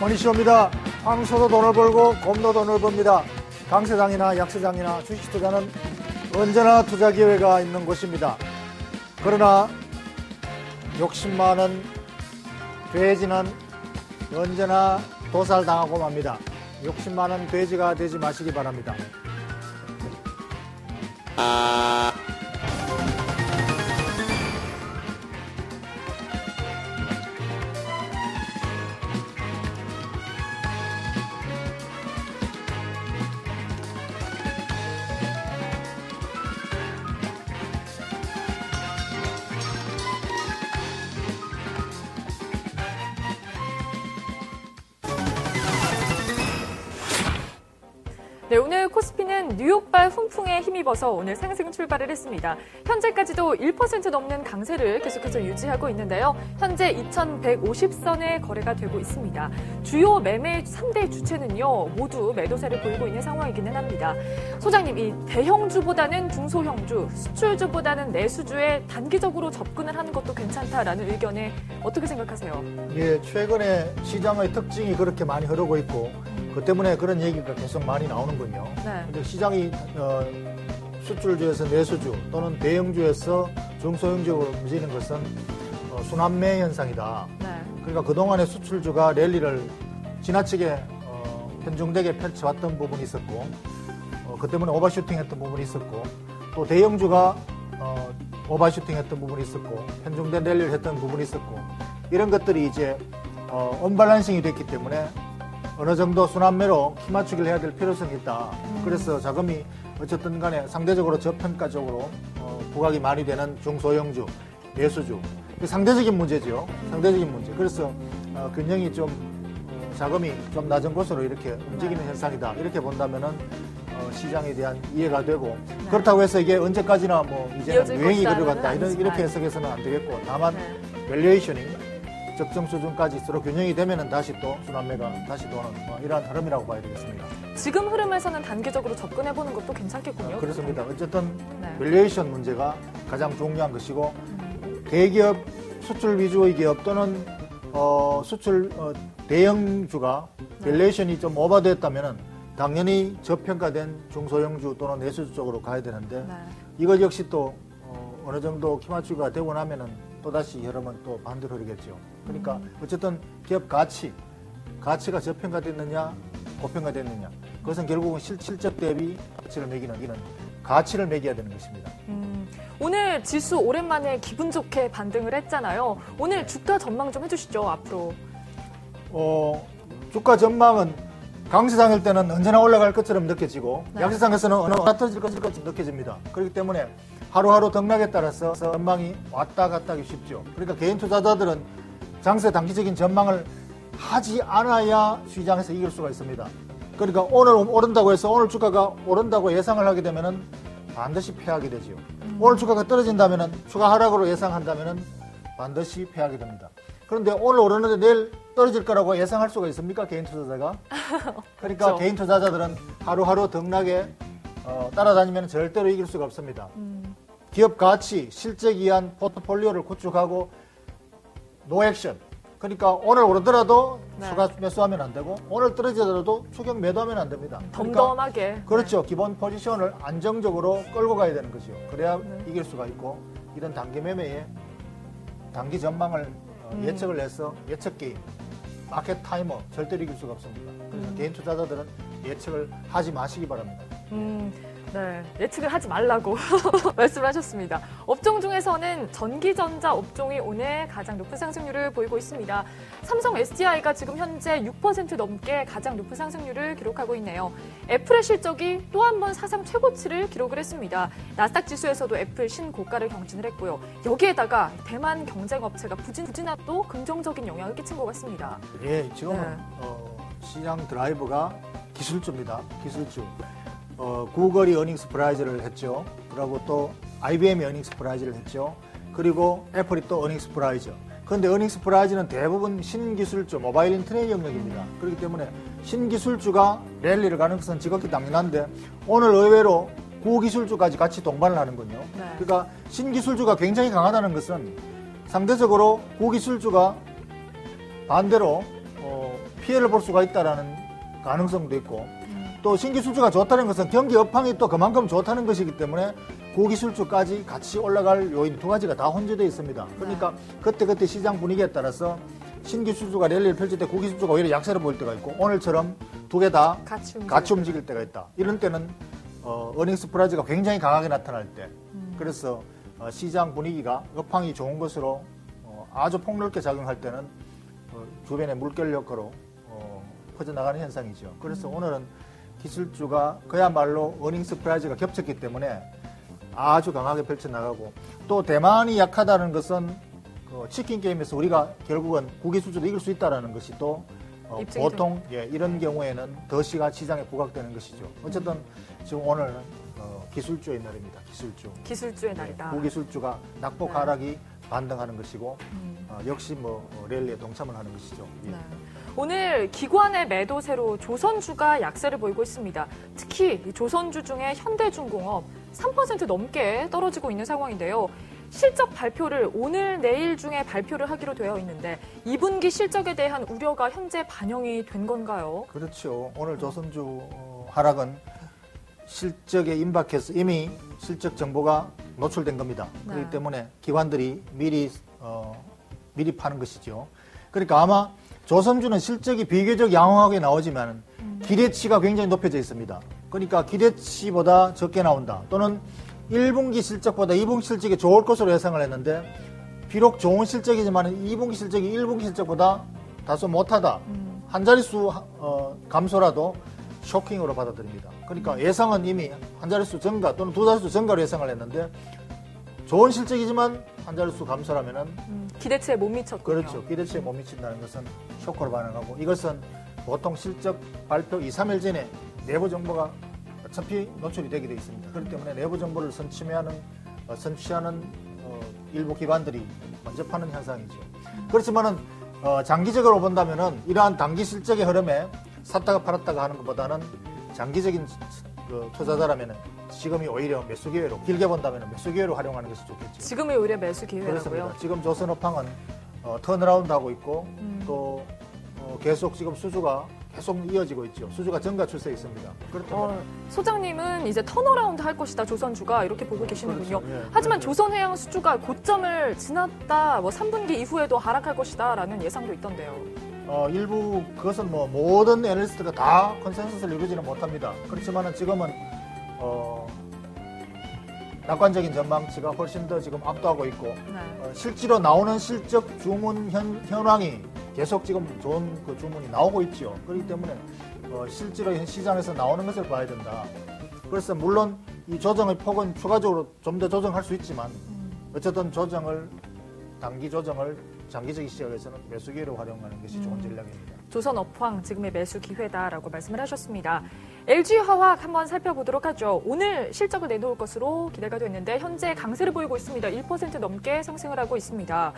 머니쇼입니다. 황소도 돈을 벌고 곰도 돈을 법니다. 강세장이나 약세장이나 주식 투자는 언제나 투자 기회가 있는 곳입니다. 그러나 욕심 많은 돼지는 언제나 도살당하고 맙니다. 욕심 많은 돼지가 되지 마시기 바랍니다. 네, 오늘 코스피는 뉴욕발 훈풍에 힘입어서 오늘 상승 출발을 했습니다. 현재까지도 1% 넘는 강세를 계속해서 유지하고 있는데요. 현재 2150선에 거래가 되고 있습니다. 주요 매매 3대 주체는요, 모두 매도세를 보이고 있는 상황이기는 합니다. 소장님, 이 대형주보다는 중소형주, 수출주보다는 내수주에 단기적으로 접근을 하는 것도 괜찮다라는 의견에 어떻게 생각하세요? 예, 최근에 시장의 특징이 그렇게 많이 흐르고 있고 그 때문에 그런 얘기가 계속 많이 나오는군요. 네. 근데 시장이 수출주에서 내수주 또는 대형주에서 중소형주로 움직이는 것은 순환매 현상이다. 네. 그러니까 그동안의 수출주가 랠리를 지나치게 편중되게 펼쳐왔던 부분이 있었고 그 때문에 오버슈팅 했던 부분이 있었고 또 대형주가 오버슈팅 했던 부분이 있었고 편중된 랠리를 했던 부분이 있었고 이런 것들이 이제 언밸런싱이 됐기 때문에 어느 정도 순환매로 키 맞추기를 해야 될 필요성이 있다. 그래서 자금이 어쨌든 간에 상대적으로 저평가적으로 부각이 많이 되는 중소형주, 내수주. 상대적인 문제죠. 상대적인 문제. 그래서 균형이 좀 자금이 좀 낮은 곳으로 이렇게 움직이는 현상이다. 이렇게 본다면은 시장에 대한 이해가 되고 그렇다고 해서 이게 언제까지나 뭐 이제는 유행이 들어간다. 이렇게 해석해서는 안 되겠고 다만 밸류에이션이 적정 수준까지 서로 균형이 되면은 다시 또 순환매가 다시 도는 이러한 흐름이라고 봐야 되겠습니다. 지금 흐름에서는 단기적으로 접근해보는 것도 괜찮겠군요. 그렇습니다. 어쨌든 밸류에이션 문제가 가장 중요한 것이고 대기업, 수출 위주의 기업 또는 수출 대형주가 밸류에이션이 좀 오버됐다면은 당연히 저평가된 중소형주 또는 내수주 쪽으로 가야 되는데 이것 역시 또 어느 정도 키 맞추기가 되고 나면은 또다시 흐름은 또 반대로 흐르겠죠. 그러니까 어쨌든 기업 가치가 저평가됐느냐 고평가됐느냐 그것은 결국은 실적 대비 가치를 매기는 이런 가치를 매겨야 되는 것입니다. 오늘 지수 오랜만에 기분 좋게 반등을 했잖아요. 오늘 주가 전망 좀 해주시죠, 앞으로. 주가 전망은 강세상일 때는 언제나 올라갈 것처럼 느껴지고 약세상에서는 어느 떨어질 것처럼 느껴집니다. 그렇기 때문에 하루하루 등락에 따라서 전망이 왔다 갔다 하기 쉽죠. 그러니까 개인 투자자들은 장세 단기적인 전망을 하지 않아야 시장에서 이길 수가 있습니다. 그러니까 오늘 오른다고 해서 오늘 주가가 오른다고 예상을 하게 되면은 반드시 패하게 되죠. 오늘 주가가 떨어진다면은 추가 하락으로 예상한다면은 반드시 패하게 됩니다. 그런데 오늘 오르는데 내일 떨어질 거라고 예상할 수가 있습니까? 개인 투자자가? 그러니까 그렇죠. 개인 투자자들은 하루하루 등락에 따라다니면 절대로 이길 수가 없습니다. 기업 가치, 실적에 의한 포트폴리오를 구축하고 노 액션. 그러니까 오늘 오르더라도 추가 매수하면 안 되고 오늘 떨어지더라도 추격 매도하면 안 됩니다. 덤덤하게. 그렇죠. 기본 포지션을 안정적으로 끌고 가야 되는 거죠. 그래야 이길 수가 있고 이런 단기 매매에 단기 전망을 예측을 해서 예측 게임, 마켓 타이머 절대로 이길 수가 없습니다. 그래서 개인 투자자들은 예측을 하지 마시기 바랍니다. 네, 예측을 하지 말라고 말씀을 하셨습니다. 업종 중에서는 전기전자 업종이 오늘 가장 높은 상승률을 보이고 있습니다. 삼성 SDI가 지금 현재 6% 넘게 가장 높은 상승률을 기록하고 있네요. 애플의 실적이 또 한 번 사상 최고치를 기록을 했습니다. 나스닥 지수에서도 애플 신고가를 경신을 했고요. 여기에다가 대만 경쟁업체가 부진함도 긍정적인 영향을 끼친 것 같습니다. 예, 지금은 시장 드라이버가 기술주입니다. 기술주. 구글이 어닝스 프라이즈를 했죠. 그리고 또 IBM이 어닝스 프라이즈를 했죠. 그리고 애플이 또 어닝스 프라이즈. 그런데 어닝스 프라이즈는 대부분 신기술주, 모바일 인터넷 영역입니다. 그렇기 때문에 신기술주가 랠리를 가는 것은 지극히 당연한데 오늘 의외로 고기술주까지 같이 동반을 하는군요. 그러니까 신기술주가 굉장히 강하다는 것은 상대적으로 고기술주가 반대로 피해를 볼 수가 있다라는 가능성도 있고 또 신규 술주가 좋다는 것은 경기 업황이 또 그만큼 좋다는 것이기 때문에 고기 술주까지 같이 올라갈 요인 두 가지가 다 혼재되어 있습니다. 그러니까 그때그때 시장 분위기에 따라서 신규 술주가 랠리를 펼칠 때 고기 술주가 오히려 약세를 보일 때가 있고 오늘처럼 두 개 다 같이 움직일 때가 있다. 이런 때는 어닝 서프라이즈가 굉장히 강하게 나타날 때 그래서 시장 분위기가 업황이 좋은 것으로 아주 폭넓게 작용할 때는 주변의 물결 효과로 퍼져나가는 현상이죠. 그래서 오늘은 기술주가 그야말로 어닝 서프라이즈가 겹쳤기 때문에 아주 강하게 펼쳐나가고 또 대만이 약하다는 것은 치킨 게임에서 우리가 결국은 구기술주도 이길 수 있다는 것이 또 보통 이런 경우에는 더시가 시장에 부각되는 것이죠. 어쨌든 지금 오늘은 기술주의 날입니다. 기술주의 날이다. 구기술주가 낙폭 하락이 반등하는 것이고 역시 랠리에 동참을 하는 것이죠. 네. 오늘 기관의 매도세로 조선주가 약세를 보이고 있습니다. 특히 조선주 중에 현대중공업 3% 넘게 떨어지고 있는 상황인데요. 실적 발표를 오늘 내일 중에 발표를 하기로 되어 있는데 2분기 실적에 대한 우려가 현재 반영이 된 건가요? 그렇죠. 오늘 조선주 하락은 실적에 임박해서 이미 실적 정보가 노출된 겁니다. 네. 그렇기 때문에 기관들이 미리 파는 것이죠. 그러니까 아마 조선주는 실적이 비교적 양호하게 나오지만 기대치가 굉장히 높여져 있습니다. 그러니까 기대치보다 적게 나온다. 또는 1분기 실적보다 2분기 실적이 좋을 것으로 예상을 했는데 비록 좋은 실적이지만 2분기 실적이 1분기 실적보다 다소 못하다. 한 자릿수 감소라도 쇼킹으로 받아들입니다. 그러니까 예상은 이미 한 자릿수 증가 또는 두 자릿수 증가로 예상을 했는데 좋은 실적이지만 한 자릿수 감소라면은 기대치에 못 미쳤군요. 그렇죠. 기대치에 못 미친다는 것은 쇼크로 반응하고 이것은 보통 실적 발표 2, 3일 전에 내부 정보가 어차피 노출이 되게 되어 있습니다. 그렇기 때문에 내부 정보를 선취하는 일부 기관들이 먼저 파는 현상이죠. 그렇지만은 장기적으로 본다면은 이러한 단기 실적의 흐름에 샀다가 팔았다가 하는 것보다는 장기적인 투자자라면은 지금이 오히려 매수 기회로 길게 본다면 매수 기회로 활용하는 것이 좋겠죠. 지금이 오히려 매수 기회라고요? 그렇습니다. 지금 조선업황은 턴어라운드 하고 있고 또 계속 지금 수주가 계속 이어지고 있죠. 수주가 증가 추세에 있습니다. 소장님은 이제 턴어라운드 할 것이다 조선주가 이렇게 보고 계시는군요. 그렇죠. 예. 하지만 조선해양 수주가 고점을 지났다. 3분기 이후에도 하락할 것이다라는 예상도 있던데요. 일부 그것은 모든 애널리스트가 다 컨센서스를 이루지는 못합니다. 그렇지만은 지금은 낙관적인 전망치가 훨씬 더 지금 압도하고 있고 네. 실제로 나오는 실적 주문 현황이 계속 지금 좋은 그 주문이 나오고 있죠. 그렇기 때문에 실제로 시장에서 나오는 것을 봐야 된다. 그래서 물론 이 조정의 폭은 추가적으로 좀 더 조정할 수 있지만 어쨌든 단기 조정을 장기적인 시각에서는 매수 기회로 활용하는 것이 좋은 전략입니다. 조선 업황 지금의 매수 기회다라고 말씀을 하셨습니다. LG화학 한번 살펴보도록 하죠. 오늘 실적을 내놓을 것으로 기대가 됐는데 현재 강세를 보이고 있습니다. 1% 넘게 상승을 하고 있습니다.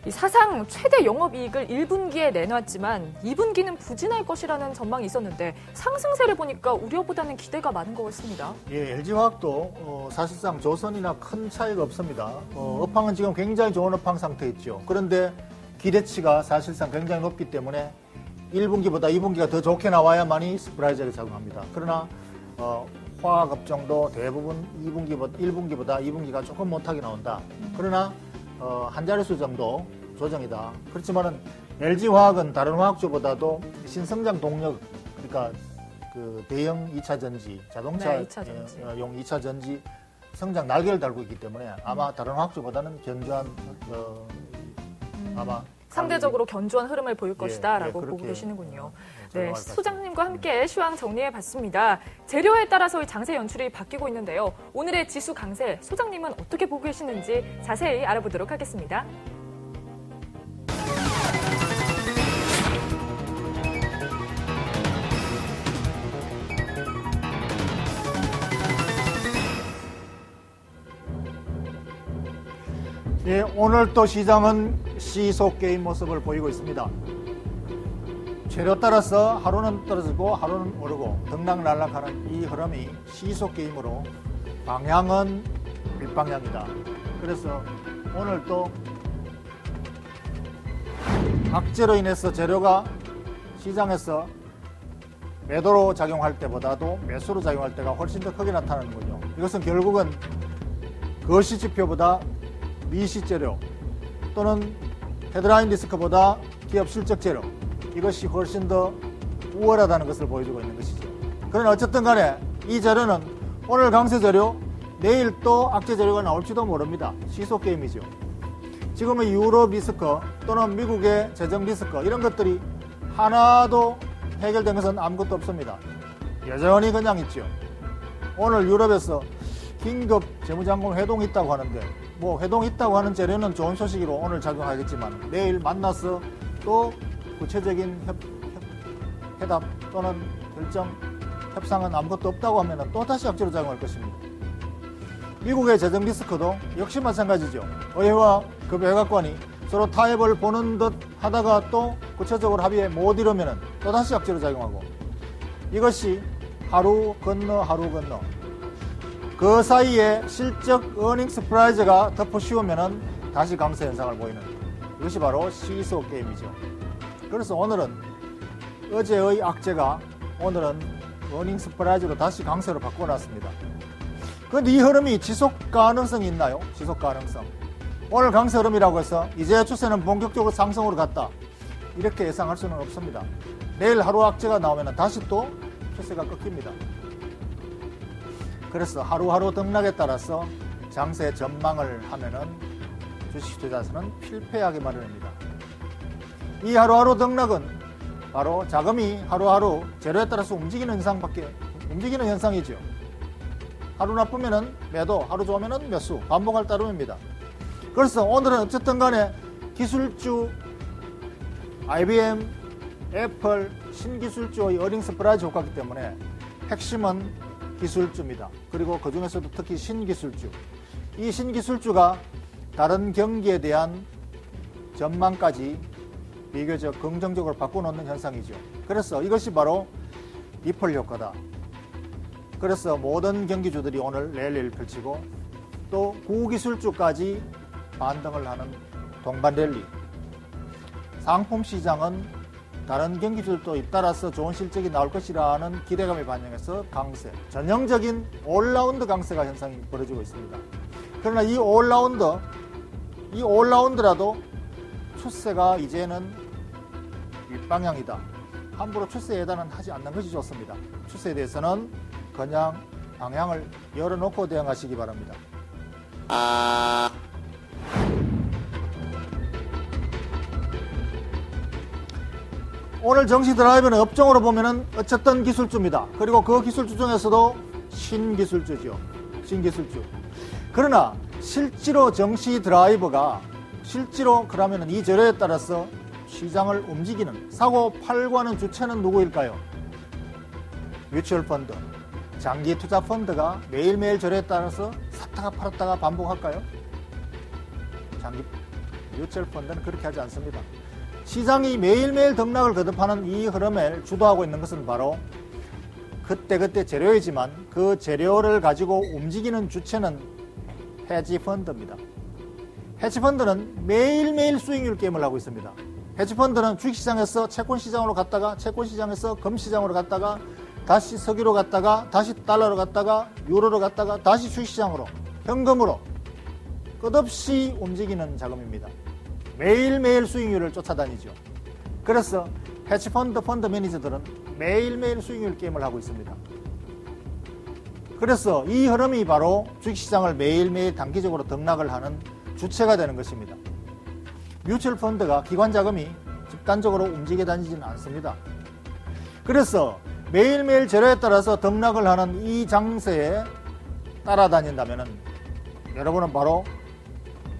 이 사상 최대 영업이익을 1분기에 내놨지만 2분기는 부진할 것이라는 전망이 있었는데 상승세를 보니까 우려보다는 기대가 많은 것 같습니다. 예, LG화학도 사실상 조선이나 큰 차이가 없습니다. 업황은 지금 굉장히 좋은 업황 상태에 있죠. 그런데 기대치가 사실상 굉장히 높기 때문에 1분기보다 2분기가 더 좋게 나와야만이 스프라이즈에 작용합니다. 그러나 화학업종도 대부분 1분기보다 2분기가 조금 못하게 나온다. 그러나 한 자릿수 정도 조정이다. 그렇지만은 LG화학은 다른 화학주보다도 신성장 동력, 그러니까 그 대형 2차 전지, 자동차용 2차 전지 성장 날개를 달고 있기 때문에 아마 다른 화학주보다는 견조한 아마 상대적으로 견조한 흐름을 보일 것이다라고 보고 계시는군요. 네, 소장님과 함께 시황 정리해봤습니다. 재료에 따라서 장세 연출이 바뀌고 있는데요. 오늘의 지수 강세, 소장님은 어떻게 보고 계시는지 자세히 알아보도록 하겠습니다. 예, 오늘 또 시장은 시속 게임 모습을 보이고 있습니다. 재료 따라서 하루는 떨어지고 하루는 오르고 등락날락하는 이 흐름이 시속 게임으로 방향은 밀방향이다. 그래서 오늘 또 악재로 인해서 재료가 시장에서 매도로 작용할 때보다도 매수로 작용할 때가 훨씬 더 크게 나타나는군요. 이것은 결국은 거시지표보다 미시재료 또는 헤드라인 리스크보다 기업 실적 재료, 이것이 훨씬 더 우월하다는 것을 보여주고 있는 것이죠. 그러나 어쨌든 간에 이 재료는 오늘 강세 재료, 내일 또 악재 재료가 나올지도 모릅니다. 시소 게임이죠. 지금의 유럽 리스크 또는 미국의 재정 리스크, 이런 것들이 하나도 해결된 것은 아무것도 없습니다. 여전히 그냥 있죠. 오늘 유럽에서 긴급 재무장관 회동이 있다고 하는데, 뭐 회동이 있다고 하는 재료는 좋은 소식으로 오늘 작용하겠지만, 내일 만나서 또 구체적인 회답 또는 결정, 협상은 아무것도 없다고 하면 또 다시 악재로 작용할 것입니다. 미국의 재정 리스크도 역시 마찬가지죠. 의회와 그 외곽관이 서로 타협을 보는 듯 하다가 또 구체적으로 합의에 못 이루면 또 다시 악재로 작용하고, 이것이 하루 건너 하루 건너, 그 사이에 실적 어닝 스프라이즈가 덮어 씌우면 다시 강세 현상을 보이는, 이것이 바로 시소 게임이죠. 그래서 오늘은 어제의 악재가 오늘은 어닝 스프라이즈로 다시 강세로 바꿔놨습니다. 그런데 이 흐름이 지속 가능성이 있나요? 지속 가능성. 오늘 강세 흐름이라고 해서 이제 추세는 본격적으로 상승으로 갔다, 이렇게 예상할 수는 없습니다. 내일 하루 악재가 나오면 다시 또 추세가 꺾입니다. 그래서 하루하루 등락에 따라서 장세 전망을 하면은 주식 투자자는 필패하기 마련입니다. 이 하루하루 등락은 바로 자금이 하루하루 재료에 따라서 움직이는 현상이죠. 하루 나쁘면은 매도, 하루 좋으면은 매수, 반복할 따름입니다. 그래서 오늘은 어쨌든 간에 기술주, IBM, 애플, 신기술주의 어닝 스프라이즈 효과이기 때문에 핵심은 기술주입니다. 그리고 그 중에서도 특히 신기술주. 이 신기술주가 다른 경기에 대한 전망까지 비교적 긍정적으로 바꿔놓는 현상이죠. 그래서 이것이 바로 리플 효과다. 그래서 모든 경기주들이 오늘 랠리를 펼치고 또 구기술주까지 반등을 하는 동반 랠리. 상품 시장은 다른 경기주들도 잇따라서 좋은 실적이 나올 것이라는 기대감을 반영해서 강세, 전형적인 올라운드 강세가 현상이 벌어지고 있습니다. 그러나 이 올라운드라도 추세가 이제는 윗방향이다. 함부로 추세에 예단은 하지 않는 것이 좋습니다. 추세에 대해서는 그냥 방향을 열어놓고 대응하시기 바랍니다. 오늘 정시 드라이브는 업종으로 보면은 어쨌든 기술주입니다. 그리고 그 기술주 중에서도 신기술주죠. 신기술주. 그러나 실제로 정시 드라이버가 실제로 그러면은 이 재료에 따라서 시장을 움직이는, 사고 팔고 하는 주체는 누구일까요? 뮤추얼 펀드, 장기 투자 펀드가 매일매일 재료에 따라서 샀다가 팔았다가 반복할까요? 뮤추얼 펀드는 그렇게 하지 않습니다. 시장이 매일매일 등락을 거듭하는 이 흐름을 주도하고 있는 것은 바로 그때 재료이지만 그 재료를 가지고 움직이는 주체는 헤지펀드입니다. 헤지펀드는 매일매일 수익률 게임을 하고 있습니다. 헤지펀드는 주식시장에서 채권시장으로 갔다가 채권시장에서 금시장으로 갔다가 다시 석유로 갔다가 다시 달러로 갔다가 유로로 갔다가 다시 주식시장으로 현금으로 끝없이 움직이는 자금입니다. 매일매일 수익률을 쫓아다니죠. 그래서 헤지펀드 펀드 매니저들은 매일매일 수익률 게임을 하고 있습니다. 그래서 이 흐름이 바로 주식시장을 매일매일 단기적으로 등락을 하는 주체가 되는 것입니다. 뮤추얼 펀드가 기관 자금이 집단적으로 움직여 다니지는 않습니다. 그래서 매일매일 재료에 따라서 등락을 하는 이 장세에 따라다닌다면 여러분은 바로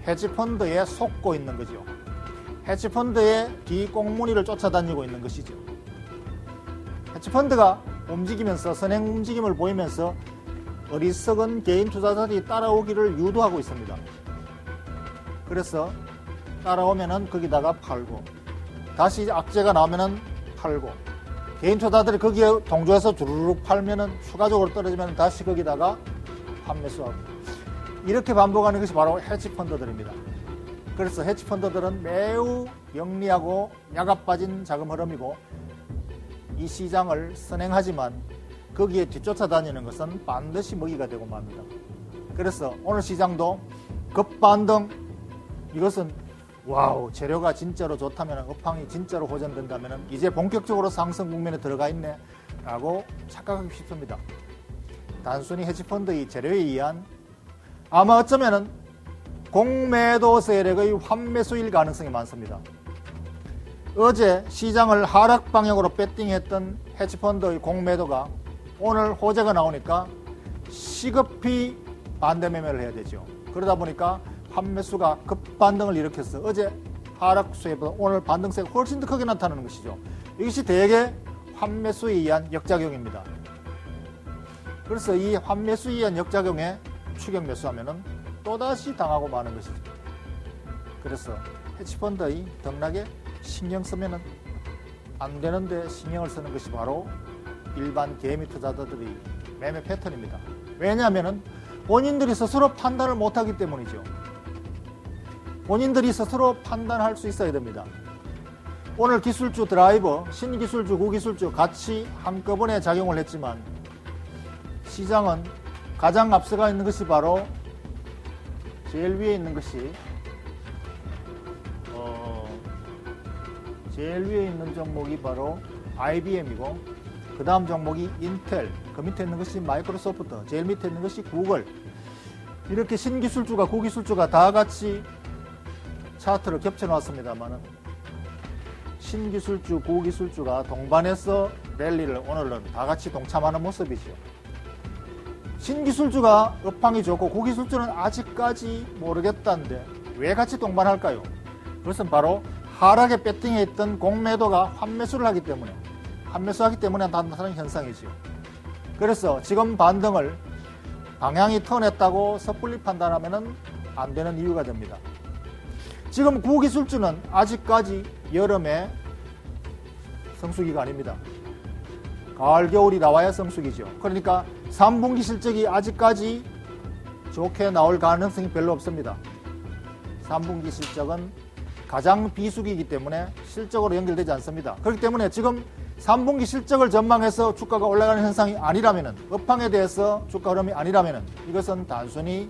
헤지펀드에 속고 있는 거죠. 헤지펀드의 뒷꽁무니를 쫓아다니고 있는 것이죠. 헤지펀드가 움직이면서 선행 움직임을 보이면서 어리석은 개인 투자자들이 따라오기를 유도하고 있습니다. 그래서 따라오면은 거기다가 팔고 다시 악재가 나오면은 팔고 개인 투자자들이 거기에 동조해서 주르륵 팔면은 추가적으로 떨어지면 다시 거기다가 판매수하고 이렇게 반복하는 것이 바로 헤지펀드들입니다. 그래서 헤지펀드들은 매우 영리하고 야가 빠진 자금 흐름이고 이 시장을 선행하지만 거기에 뒤쫓아다니는 것은 반드시 먹이가 되고 맙니다. 그래서 오늘 시장도 급반등, 이것은 와우, 재료가 진짜로 좋다면, 업황이 진짜로 호전된다면 이제 본격적으로 상승 국면에 들어가 있네 라고 착각하기 쉽습니다. 단순히 헤지펀드의 재료에 의한, 아마 어쩌면 공매도 세력의 환매수일 가능성이 많습니다. 어제 시장을 하락 방향으로 배팅했던 헤지펀드의 공매도가 오늘 호재가 나오니까 시급히 반대 매매를 해야 되죠. 그러다 보니까 환매수가 급반등을 일으켜서 어제 하락수에보다 오늘 반등세가 훨씬 더 크게 나타나는 것이죠. 이것이 대개 환매수에 의한 역작용입니다. 그래서 이 환매수에 의한 역작용에 추격 매수하면은 또다시 당하고 마는 것이죠. 그래서 헤지펀드의 등락에 신경 쓰면은 안 되는데 신경을 쓰는 것이 바로 일반 개미 투자자들의 매매 패턴입니다. 왜냐하면은 본인들이 스스로 판단을 못하기 때문이죠. 본인들이 스스로 판단할 수 있어야 됩니다. 오늘 기술주 드라이버, 신기술주, 구기술주 같이 한꺼번에 작용을 했지만 시장은 가장 앞서가 있는 것이 바로 제일 위에 있는 것이 제일 위에 있는 종목이 바로 IBM이고 그 다음 종목이 인텔, 그 밑에 있는 것이 마이크로소프트, 제일 밑에 있는 것이 구글. 이렇게 신기술주가 구기술주가 다 같이 차트를 겹쳐 놨습니다만은 신기술주, 구기술주가 동반해서 랠리를 오늘은 다 같이 동참하는 모습이죠. 신기술주가 업황이 좋고 구기술주는 아직까지 모르겠다는데 왜 같이 동반할까요? 그것은 바로 하락에 배팅해 있던 공매도가 환매수를 하기 때문에, 환매수하기 때문에 나타나는 현상이죠. 그래서 지금 반등을 방향이 턴했다고 섣불리 판단하면 안 되는 이유가 됩니다. 지금 구기술주는 아직까지 여름에 성수기가 아닙니다. 가을, 겨울이 나와야 성수기죠. 그러니까 3분기 실적이 아직까지 좋게 나올 가능성이 별로 없습니다. 3분기 실적은 가장 비수기이기 때문에 실적으로 연결되지 않습니다. 그렇기 때문에 지금 3분기 실적을 전망해서 주가가 올라가는 현상이 아니라면, 업황에 대해서 주가 흐름이 아니라면 이것은 단순히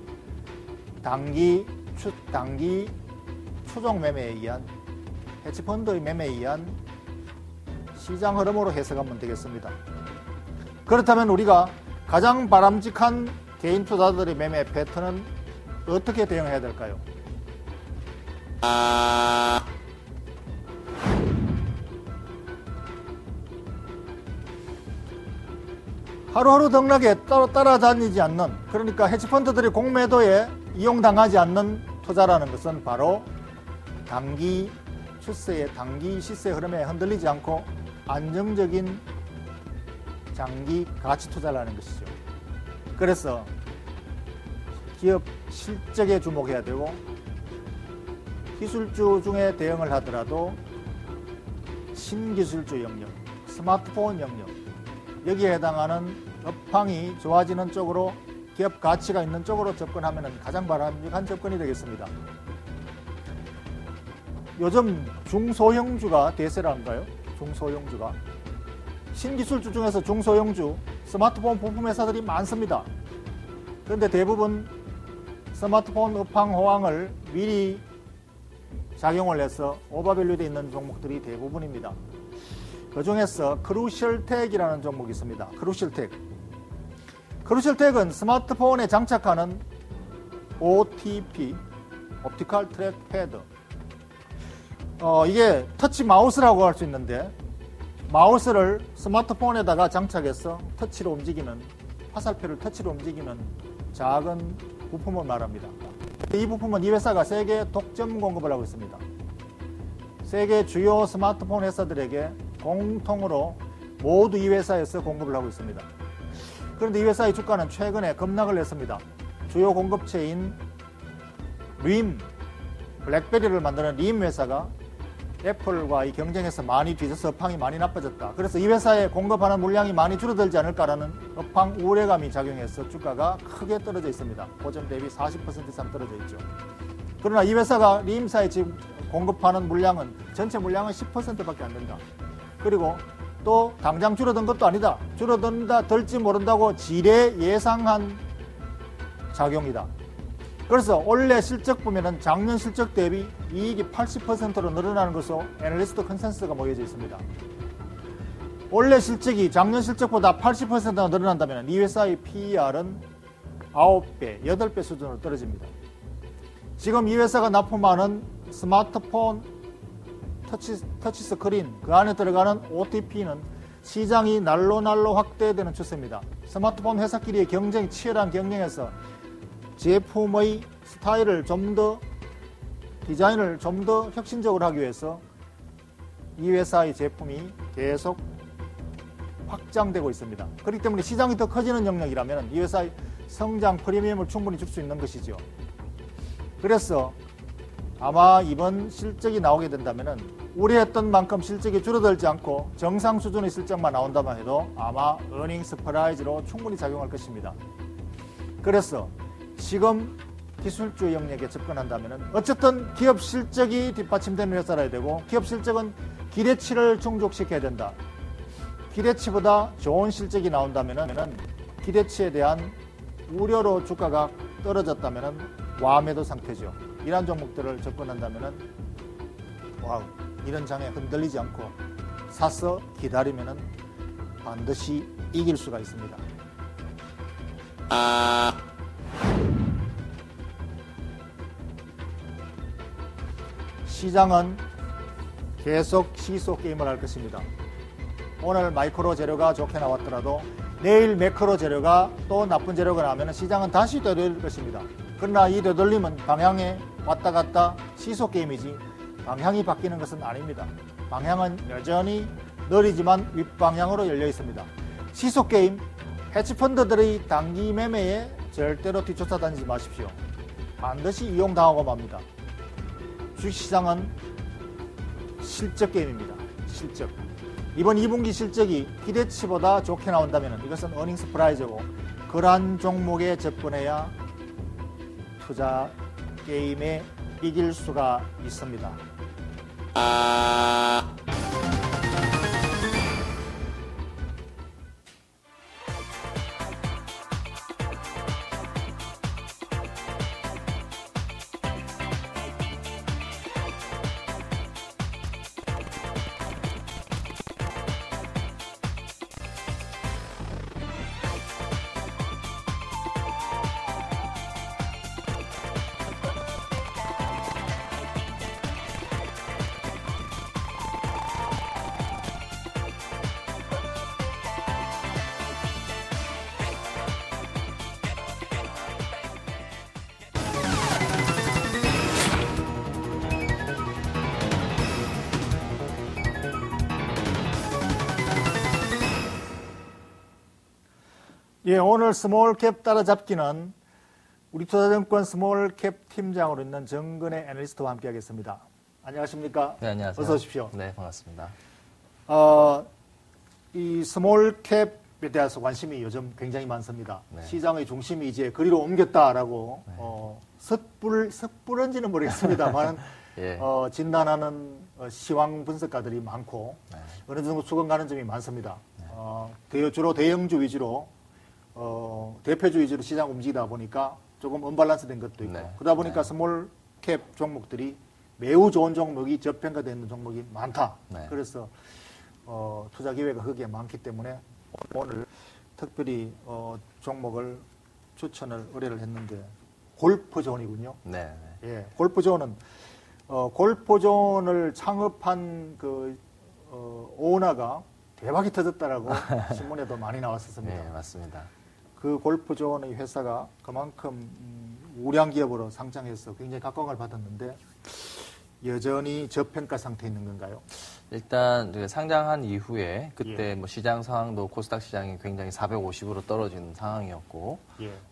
단기 추종 매매에 의한, 헤지펀드의 매매에 의한 시장 흐름으로 해석하면 되겠습니다. 그렇다면 우리가 가장 바람직한 개인 투자자들의 매매 패턴은 어떻게 대응해야 될까요? 하루하루 등락에 따라다니지 않는, 그러니까 헤지펀드들이 공매도에 이용당하지 않는 투자라는 것은 바로 단기 추세의, 단기 시세 흐름에 흔들리지 않고 안정적인 장기 가치 투자라는 것이죠. 그래서 기업 실적에 주목해야 되고, 기술주 중에 대응을 하더라도 신기술주 영역, 스마트폰 영역, 여기에 해당하는 업황이 좋아지는 쪽으로, 기업 가치가 있는 쪽으로 접근하면 가장 바람직한 접근이 되겠습니다. 요즘 중소형주가 대세라는가요? 중소형주가. 신기술주 중에서 중소형주, 스마트폰 부품 회사들이 많습니다. 그런데 대부분 스마트폰 업황 호황을 미리 작용을 해서 오버밸류되어 있는 종목들이 대부분입니다. 그 중에서 크루셜텍이라는 종목이 있습니다. 크루셜텍. 크루셜텍은 스마트폰에 장착하는 OTP, 옵티컬 트랙 패드. 이게 터치 마우스라고 할 수 있는데, 마우스를 스마트폰에다가 장착해서 터치로 움직이는, 화살표를 터치로 움직이는 작은 부품을 말합니다. 이 부품은 이 회사가 세계 독점 공급을 하고 있습니다. 세계 주요 스마트폰 회사들에게 공통으로 모두 이 회사에서 공급을 하고 있습니다. 그런데 이 회사의 주가는 최근에 급락을 했습니다. 주요 공급체인 림, 블랙베리를 만드는 림 회사가 애플과 이 경쟁에서 많이 뒤져서 업황이 많이 나빠졌다. 그래서 이 회사에 공급하는 물량이 많이 줄어들지 않을까라는 업황 우려감이 작용해서 주가가 크게 떨어져 있습니다. 고점 대비 40% 이상 떨어져 있죠. 그러나 이 회사가 림사에 지금 공급하는 물량은, 전체 물량은 10%밖에 안 된다. 그리고 또 당장 줄어든 것도 아니다. 줄어든다, 들지 모른다고 지레 예상한 작용이다. 그래서 올해 실적 보면은 작년 실적 대비 이익이 80%로 늘어나는 것으로 애널리스트 컨센서스가 모여져 있습니다. 올해 실적이 작년 실적보다 80%가 늘어난다면 이 회사의 PER은 9배, 8배 수준으로 떨어집니다. 지금 이 회사가 납품하는 스마트폰 터치 스크린, 그 안에 들어가는 OTP는 시장이 날로 확대되는 추세입니다. 스마트폰 회사끼리의 경쟁이 치열한 경쟁에서 제품의 스타일을 좀 더, 디자인을 좀 더 혁신적으로 하기 위해서 이 회사의 제품이 계속 확장되고 있습니다. 그렇기 때문에 시장이 더 커지는 영역이라면 이 회사의 성장 프리미엄을 충분히 줄 수 있는 것이죠. 그래서 아마 이번 실적이 나오게 된다면 우려했던 만큼 실적이 줄어들지 않고 정상 수준의 실적만 나온다만 해도 아마 어닝 서프라이즈로 충분히 작용할 것입니다. 그래서 지금 기술주 영역에 접근한다면 어쨌든 기업 실적이 뒷받침되는 회사라야 되고 기업 실적은 기대치를 충족시켜야 된다. 기대치보다 좋은 실적이 나온다면 기대치에 대한 우려로 주가가 떨어졌다면 와매도 상태죠. 이러한 종목들을 접근한다면 이런 장에 흔들리지 않고 사서 기다리면 반드시 이길 수가 있습니다. 시장은 계속 시소 게임을 할 것입니다. 오늘 마이크로 재료가 좋게 나왔더라도 내일 매크로 재료가 또 나쁜 재료가 나오면 시장은 다시 되돌릴 것입니다. 그러나 이 되돌림은 방향에 왔다 갔다 시소 게임이지 방향이 바뀌는 것은 아닙니다. 방향은 여전히 느리지만 윗방향으로 열려 있습니다. 시소 게임, 해치펀드들의 단기 매매에 절대로 뒤쫓아 다니지 마십시오. 반드시 이용당하고 맙니다. 주식시장은 실적 게임입니다. 실적. 이번 2분기 실적이 기대치보다 좋게 나온다면 이것은 어닝 서프라이즈고 그러한 종목에 접근해야 투자 게임에 이길 수가 있습니다. 예, 오늘 스몰캡 따라잡기는 우리 투자증권 스몰캡 팀장으로 있는 정근의 애널리스트와 함께 하겠습니다. 안녕하십니까? 네, 안녕하세요. 어서 오십시오. 네, 반갑습니다. 이 스몰캡에 대해서 관심이 요즘 굉장히 많습니다. 네. 시장의 중심이 이제 그리로 옮겼다라고 set불은지는 모르겠습니다만 예. 진단하는 시황 분석가들이 많고 네. 어느 정도 수긍 가는 점이 많습니다. 주로 대형주 위주로 대표주 위주로 시장 움직이다 보니까 조금 언밸런스 된 것도 있고 네. 그러다 보니까 네. 스몰캡 종목들이 매우 좋은 종목이 저평가되어 있는 종목이 많다. 네. 그래서 투자 기회가 거기에 많기 때문에 오늘 특별히 종목을 추천을 의뢰를 했는데 골프존이군요. 네. 예, 골프존은 골프존을 창업한 그 오너가 대박이 터졌다라고 신문에도 많이 나왔었습니다. 네, 맞습니다. 그 골프존의 회사가 그만큼 우량 기업으로 상장해서 굉장히 각광을 받았는데 여전히 저평가 상태에 있는 건가요? 일단 상장한 이후에 그때 뭐 시장 상황도 코스닥 시장이 굉장히 450으로 떨어진 상황이었고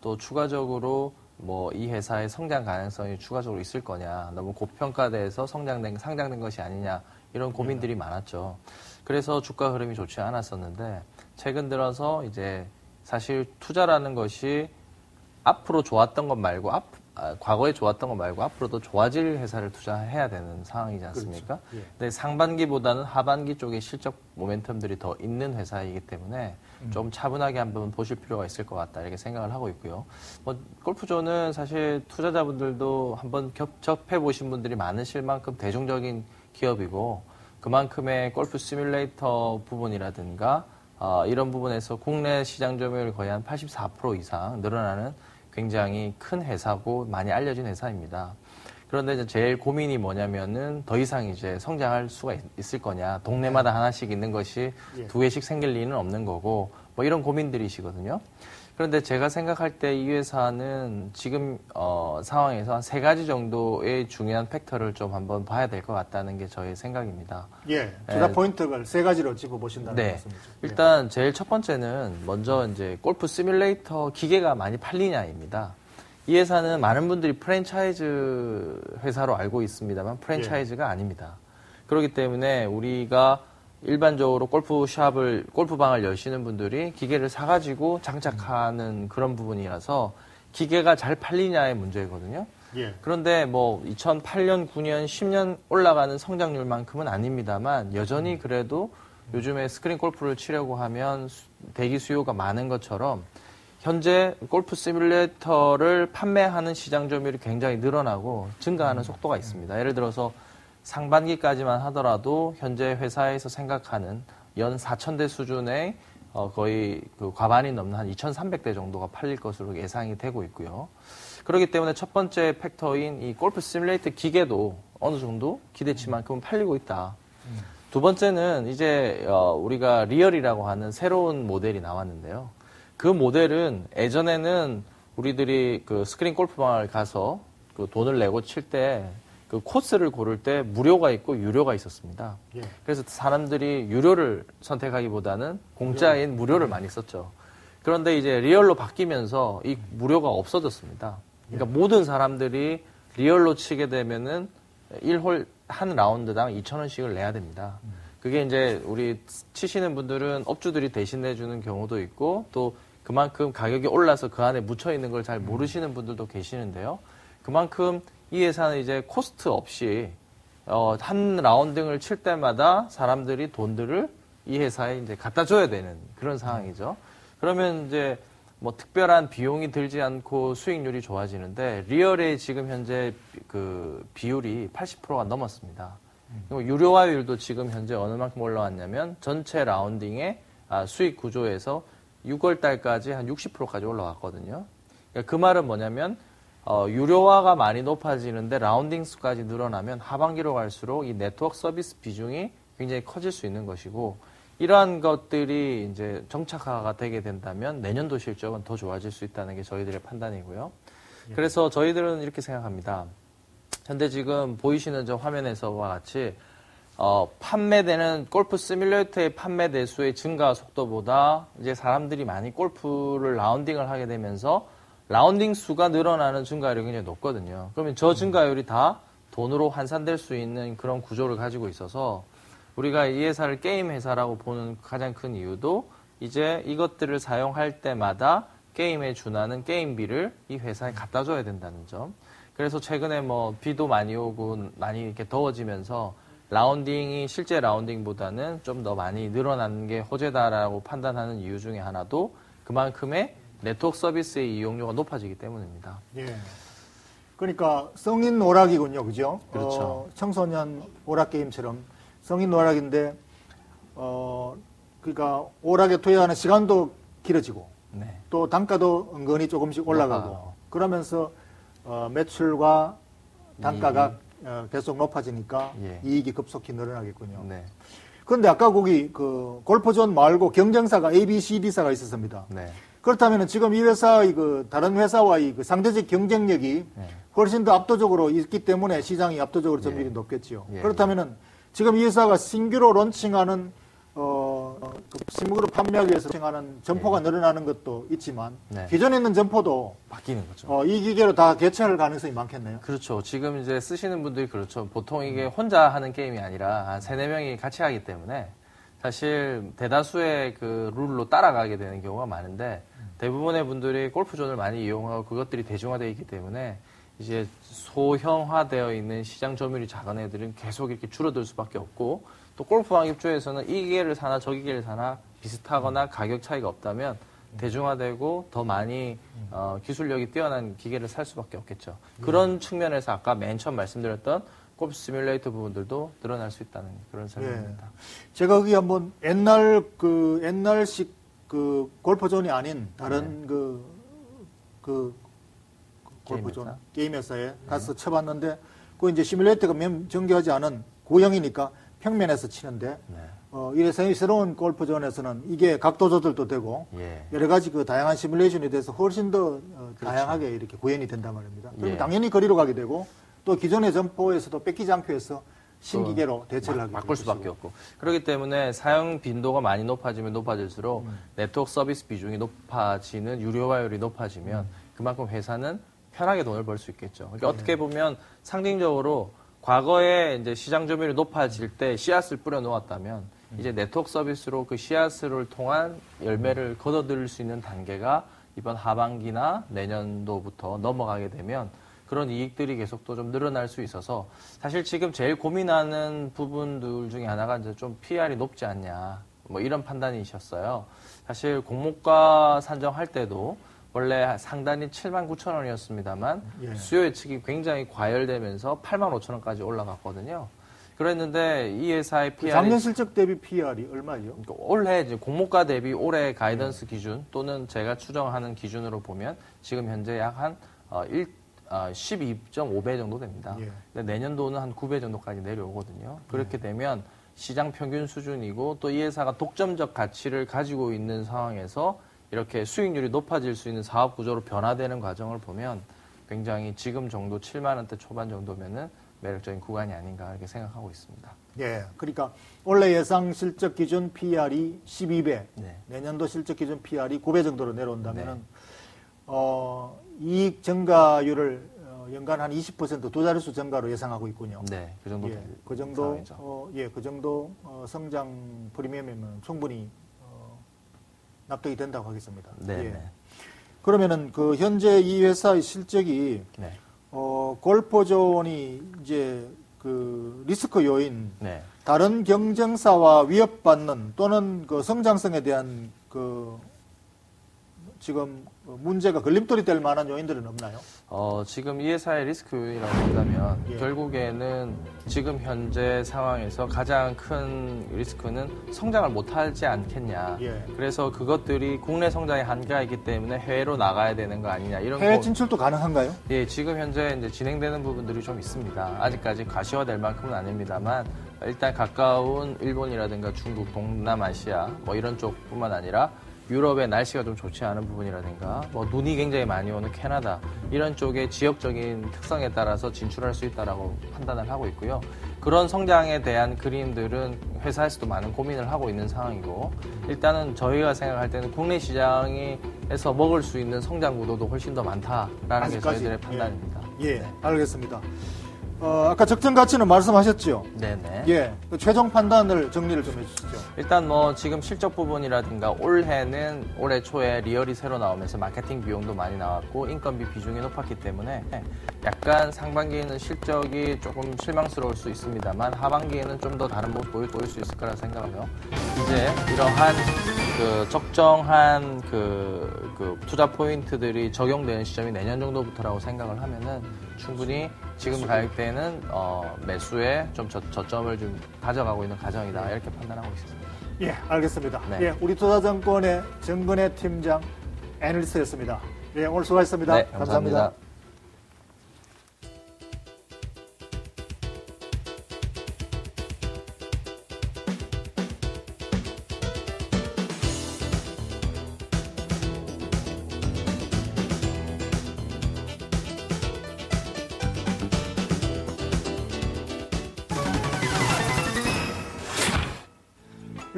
또 추가적으로 뭐 이 회사의 성장 가능성이 추가적으로 있을 거냐, 너무 고평가돼서 상장된 것이 아니냐 이런 고민들이 많았죠. 그래서 주가 흐름이 좋지 않았었는데 최근 들어서 이제 사실 투자라는 것이 앞으로 좋았던 것 말고 과거에 좋았던 거 말고 앞으로도 좋아질 회사를 투자해야 되는 상황이지 않습니까? 그렇죠. 예. 근데 상반기보다는 하반기 쪽에 실적 모멘텀들이 더 있는 회사이기 때문에 좀 차분하게 한번 보실 필요가 있을 것 같다 이렇게 생각을 하고 있고요. 뭐 골프존은 사실 투자자분들도 한번 접해 보신 분들이 많으실 만큼 대중적인 기업이고 그만큼의 골프 시뮬레이터 부분이라든가 이런 부분에서 국내 시장 점유율이 거의 한 84% 이상 늘어나는 굉장히 큰 회사고 많이 알려진 회사입니다. 그런데 이제 제일 고민이 뭐냐면은 더 이상 이제 성장할 수가 있을 거냐. 동네마다 하나씩 있는 것이 두 개씩 생길 리는 없는 거고 뭐 이런 고민들이시거든요. 그런데 제가 생각할 때 이 회사는 지금 상황에서 한 3가지 정도의 중요한 팩터를 좀 한번 봐야 될 것 같다는 게 저의 생각입니다. 예, 투자 포인트를 3가지로 짚어보신다는 말씀이죠. 일단 제일 첫 번째는 먼저 이제 골프 시뮬레이터 기계가 많이 팔리냐입니다. 이 회사는 많은 분들이 프랜차이즈 회사로 알고 있습니다만 프랜차이즈가 아닙니다. 그렇기 때문에 우리가 일반적으로 골프방을 여시는 분들이 기계를 사가지고 장착하는 그런 부분이라서 기계가 잘 팔리냐의 문제거든요. 예. 그런데 뭐 2008년, 9년, 10년 올라가는 성장률만큼은 아닙니다만 여전히 그래도 요즘에 스크린 골프를 치려고 하면 대기 수요가 많은 것처럼 현재 골프 시뮬레이터를 판매하는 시장 점유율이 굉장히 늘어나고 증가하는 속도가 있습니다. 예를 들어서 상반기까지만 하더라도 현재 회사에서 생각하는 연 4,000대 수준의 거의 그 과반이 넘는 한 2,300대 정도가 팔릴 것으로 예상이 되고 있고요. 그렇기 때문에 첫 번째 팩터인 이 골프 시뮬레이터 기계도 어느 정도 기대치만큼은 팔리고 있다. 두 번째는 이제 우리가 리얼이라고 하는 새로운 모델이 나왔는데요. 그 모델은 예전에는 우리들이 그 스크린 골프방을 가서 그 돈을 내고 칠 때 그 코스를 고를 때 무료가 있고 유료가 있었습니다. 예. 그래서 사람들이 유료를 선택하기보다는 공짜인 무료를 많이 썼죠. 그런데 이제 리얼로 바뀌면서 이 무료가 없어졌습니다. 그러니까 모든 사람들이 리얼로 치게 되면은 1홀 한 라운드당 2,000원씩을 내야 됩니다. 그게 이제 우리 치시는 분들은 업주들이 대신 내주는 경우도 있고 또 그만큼 가격이 올라서 그 안에 묻혀 있는 걸 잘 모르시는 분들도 계시는데요. 그만큼 이 회사는 이제 코스트 없이 한 라운딩을 칠 때마다 사람들이 돈들을 이 회사에 이제 갖다 줘야 되는 그런 상황이죠. 그러면 이제 뭐 특별한 비용이 들지 않고 수익률이 좋아지는데 리얼의 지금 현재 그 비율이 80%가 넘었습니다. 그리고 유료화율도 지금 현재 어느 만큼 올라왔냐면 전체 라운딩의 수익 구조에서 6월 달까지 한 60%까지 올라왔거든요. 그러니까 그 말은 뭐냐면 유료화가 많이 높아지는데 라운딩 수까지 늘어나면 하반기로 갈수록 이 네트워크 서비스 비중이 굉장히 커질 수 있는 것이고 이러한 것들이 이제 정착화가 되게 된다면 내년도 실적은 더 좋아질 수 있다는 게 저희들의 판단이고요. 그래서 저희들은 이렇게 생각합니다. 현재 지금 보이시는 저 화면에서와 같이 판매되는 골프 시뮬레이터의 판매 대수의 증가 속도보다 이제 사람들이 많이 골프를 라운딩을 하게 되면서 라운딩 수가 늘어나는 증가율이 굉장히 높거든요. 그러면 저 증가율이 다 돈으로 환산될 수 있는 그런 구조를 가지고 있어서 우리가 이 회사를 게임 회사라고 보는 가장 큰 이유도 이제 이것들을 사용할 때마다 게임에 준하는 게임비를 이 회사에 갖다 줘야 된다는 점. 그래서 최근에 뭐 비도 많이 오고 많이 이렇게 더워지면서 라운딩이 실제 라운딩보다는 좀 더 많이 늘어나는 게 호재다라고 판단하는 이유 중에 하나도 그만큼의 네트워크 서비스의 이용료가 높아지기 때문입니다. 예. 그러니까 성인 오락이군요, 그죠? 그렇죠. 청소년 오락 게임처럼 성인 오락인데, 그러니까 오락에 투여하는 시간도 길어지고, 네. 또 단가도 은근히 조금씩 올라가고, 그러면서 매출과 단가가 계속 높아지니까 예. 이익이 급속히 늘어나겠군요. 네. 그런데 아까 거기 그 골프존 말고 경쟁사가 ABCD사가 있었습니다. 네. 그렇다면 지금 이 회사의 그 다른 회사와의 그 상대적 경쟁력이 네. 훨씬 더 압도적으로 있기 때문에 시장이 압도적으로 점유율이 높겠지요. 예. 그렇다면은 지금 이 회사가 신규로 론칭하는 신규로 판매하기 위해서 론칭하는 점포가 늘어나는 것도 있지만 네. 기존에 있는 점포도 바뀌는 거죠. 이 기계로 다 개최할 가능성이 많겠네요. 그렇죠. 지금 이제 쓰시는 분들이 그렇죠. 보통 이게 혼자 하는 게임이 아니라 한 3-4명이 같이 하기 때문에 사실 대다수의 그 룰로 따라가게 되는 경우가 많은데 대부분의 분들이 골프존을 많이 이용하고 그것들이 대중화되어 있기 때문에 이제 소형화되어 있는 시장 점유율이 작은 애들은 계속 이렇게 줄어들 수밖에 없고 또 골프 왕입주에서는 이 기계를 사나 저 기계를 사나 비슷하거나 가격 차이가 없다면 대중화되고 더 많이 기술력이 뛰어난 기계를 살 수밖에 없겠죠. 그런 측면에서 아까 맨 처음 말씀드렸던 골프 시뮬레이터 부분들도 늘어날 수 있다는 그런 설명입니다. 제가 거기 한번 옛날식 그 골프존이 아닌 다른 골프존 게임 회사에 가서 쳐봤는데 그 이제 시뮬레이터가 정교하지 않은 구형이니까 평면에서 치는데 이래서 새로운 골프존에서는 이게 각도 조절도 되고 여러 가지 그 다양한 시뮬레이션에 대해서 훨씬 더 다양하게 이렇게 구현이 된단 말입니다. 그럼 당연히 거리로 가게 되고 또 기존의 점포에서도 뺏기지 않기 위해서 신기계로 대체를 하게 바꿀 수밖에 없고 그렇기 때문에 사용 빈도가 많이 높아지면 높아질수록 네트워크 서비스 비중이 높아지는 유료화율이 높아지면 그만큼 회사는 편하게 돈을 벌 수 있겠죠. 그러니까 어떻게 보면 상징적으로 과거에 이제 시장 점유율이 높아질 때 씨앗을 뿌려 놓았다면 이제 네트워크 서비스로 그 씨앗을 통한 열매를 거둬들일 수 있는 단계가 이번 하반기나 내년도부터 넘어가게 되면 그런 이익들이 계속 또 좀 늘어날 수 있어서 사실 지금 제일 고민하는 부분들 중에 하나가 이제 좀 PR이 높지 않냐 뭐 이런 판단이셨어요. 사실 공모가 산정할 때도 원래 상단이 79,000원이었습니다만 수요 예측이 굉장히 과열되면서 85,000원까지 올라갔거든요. 그랬는데 이 회사의 PR이 작년 실적 대비 PR이 얼마죠? 그러니까 올해 이제 공모가 대비 올해 가이던스 기준 또는 제가 추정하는 기준으로 보면 지금 현재 약 한 12.5배 정도 됩니다. 근데 내년도는 한 9배 정도까지 내려오거든요. 그렇게 되면 시장 평균 수준이고 또 이 회사가 독점적 가치를 가지고 있는 상황에서 이렇게 수익률이 높아질 수 있는 사업 구조로 변화되는 과정을 보면 굉장히 지금 정도 7만 원대 초반 정도면은 매력적인 구간이 아닌가 이렇게 생각하고 있습니다. 예, 그러니까 원래 예상 실적 기준 PR이 12배, 내년도 실적 기준 PR이 9배 정도로 내려온다면은 이익 증가율을 연간 한 20% 두 자릿수 증가로 예상하고 있군요. 네, 그 정도. 그 정도 성장 프리미엄이면 충분히 납득이 된다고 하겠습니다. 그러면은 그 현재 이 회사의 실적이 골프존이 이제 그 리스크 요인, 다른 경쟁사와 위협받는 또는 그 성장성에 대한 그 지금 문제가 걸림돌이 될 만한 요인들은 없나요? 지금 이 회사의 리스크 요인이라고 한다면 결국에는 지금 현재 상황에서 가장 큰 리스크는 성장을 못하지 않겠냐. 그래서 그것들이 국내 성장의 한계가 있기 때문에 해외로 나가야 되는 거 아니냐. 이런 해외 진출도 가능한가요? 예, 지금 현재 이제 진행되는 부분들이 좀 있습니다. 아직까지 가시화될 만큼은 아닙니다만 일단 가까운 일본이라든가 중국, 동남아시아 뭐 이런 쪽뿐만 아니라 유럽의 날씨가 좀 좋지 않은 부분이라든가 뭐 눈이 굉장히 많이 오는 캐나다 이런 쪽의 지역적인 특성에 따라서 진출할 수 있다라고 판단을 하고 있고요. 그런 성장에 대한 그림들은 회사에서도 많은 고민을 하고 있는 상황이고 일단은 저희가 생각할 때는 국내 시장에서 먹을 수 있는 성장 구도도 훨씬 더 많다라는 게 저희들의 판단입니다. 알겠습니다. 아까 적정 가치는 말씀하셨죠? 네네. 그 최종 판단을 정리를 좀 해주시죠. 일단 뭐 지금 실적 부분이라든가 올해 초에 리얼이 새로 나오면서 마케팅 비용도 많이 나왔고 인건비 비중이 높았기 때문에 약간 상반기에는 실적이 조금 실망스러울 수 있습니다만 하반기에는 좀 더 다른 모습 보일 수 있을 거라 생각하며 이제 이러한 그 적정한 그 투자 포인트들이 적용되는 시점이 내년 정도부터라고 생각을 하면은 충분히 지금 가격대는 매수에 좀 저점을 좀 가져가고 있는 과정이다 이렇게 판단하고 있습니다. 알겠습니다. 우리 투자증권의 정근혜 팀장 애널리스트였습니다. 오늘 수고하셨습니다. 네, 감사합니다.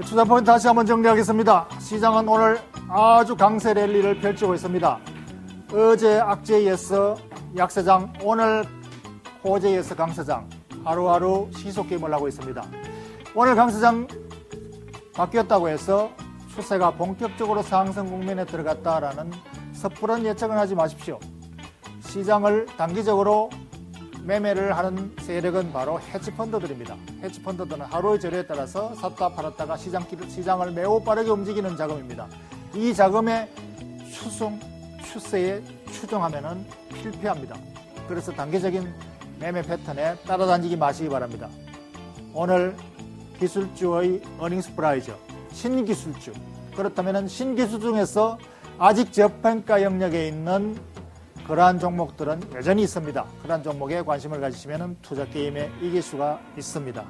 투자 포인트 다시 한번 정리하겠습니다. 시장은 오늘 아주 강세 랠리를 펼치고 있습니다. 어제 악재에서 약세장, 오늘 호재에서 강세장, 하루하루 시속 게임을 하고 있습니다. 오늘 강세장 바뀌었다고 해서 추세가 본격적으로 상승 국면에 들어갔다라는 섣부른 예측은 하지 마십시오. 시장을 단기적으로 매매를 하는 세력은 바로 헤지펀드들입니다. 헤지펀드들은 하루의 재료에 따라서 샀다 팔았다가 시장을 매우 빠르게 움직이는 자금입니다. 이 자금의 추세에 추종하면 필패합니다. 그래서 단기적인 매매 패턴에 따라다니지 마시기 바랍니다. 오늘 기술주의 어닝스 프라이즈, 신기술주. 그렇다면 신기술 중에서 아직 저평가 영역에 있는 그러한 종목들은 여전히 있습니다. 그러한 종목에 관심을 가지시면 투자 게임에 이길 수가 있습니다.